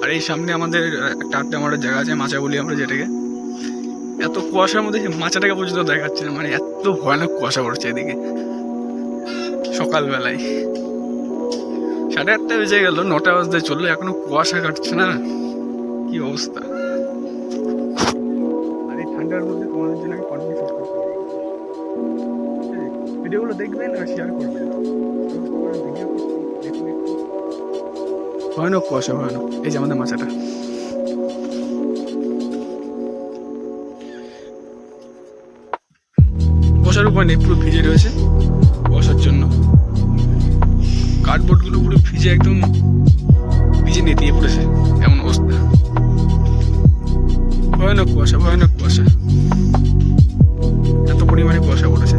আর এই সামনে আমাদের একটা আড্ডা মারার জায়গা আছে, মাচা বলি আমরা যেটাকে। এত কুয়াশার মধ্যে মাচাটাকে পর্যন্ত দেখাচ্ছে না, মানে এত ভয়ানক কুয়াশা পড়ছে এদিকে সকালবেলায়। 8:30 বেজে গেল, 9টা বাজতে চললো, এখনো কুয়াশা কাটছে না। কি অবস্থা! আর এই ঠান্ডার মধ্যে তোমাদের জন্য আমি কন্টেন্ট শুট করতে পারি। ভিডিওগুলো দেখবেন আর শেয়ার করবেন। ভয়ানক কুয়াশা, ভয়ানক। এই যে আমাদের মাচাটা, বসার উপায় নেই, পুরো ভিজে রয়েছে। বসার জন্য কার্ডবোর্ডগুলো পুরো ভিজে, একদম ভিজে নেতিয়ে পড়েছে, এমন অবস্থা। ভয়ানক কুয়াশা, ভয়ানক কুয়াশা, এত পরিমাণে কুয়াশা পড়েছে।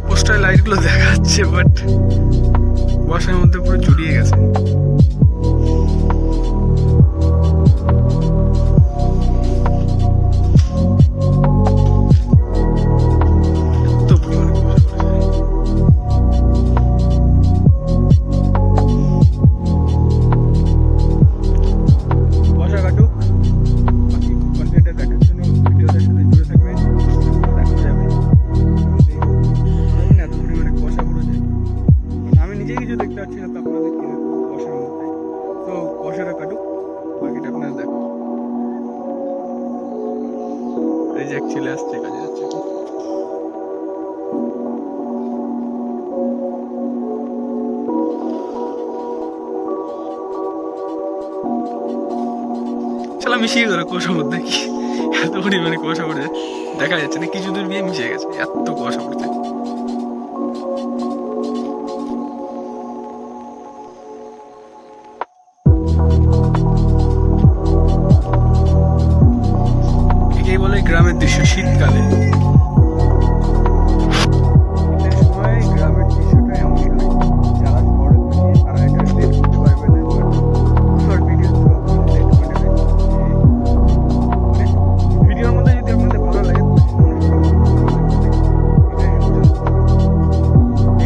পোস্টার লাইটগুলো দেখা যাচ্ছে, বাট কুয়াশার মধ্যে পুরো জড়িয়ে গেছে। কিছু দেখতে পাচ্ছি না, তো আপনাদের কি কুয়াশার মধ্যে, তো কুয়াশাটা কাটুক, বাকিটা আপনারা দেখো। এই যে এক ছেলে আসছে, কাজে যাচ্ছে। শালা মিশিয়ে গেল কুয়াশার মধ্যে, কি এত পরিমাণে কুয়াশা পড়েছে, দেখা যাচ্ছে না, কিছু দূর গিয়ে মিশে গেছে, এত কুয়াশা পড়ছে। একেই বলে গ্রামের দৃশ্য শীতকালে।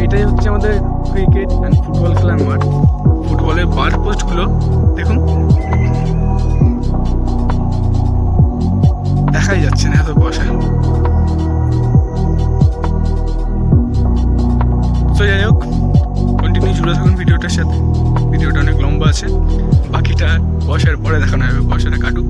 এটাই হচ্ছে আমাদের ক্রিকেট অ্যান্ড ফুটবল খেলার মাঠ। ফুটবলের বার পোস্টগুলো দেখুন, দেখাই যাচ্ছে না, এত কুয়াশা। তো যাই হোক, কন্টিনিউ জুড়ে থাকুন ভিডিওটার সাথে। ভিডিওটা অনেক লম্বা আছে, বাকিটা কুয়াশার পরে দেখানো হবে, কুয়াশাটা কাটুক।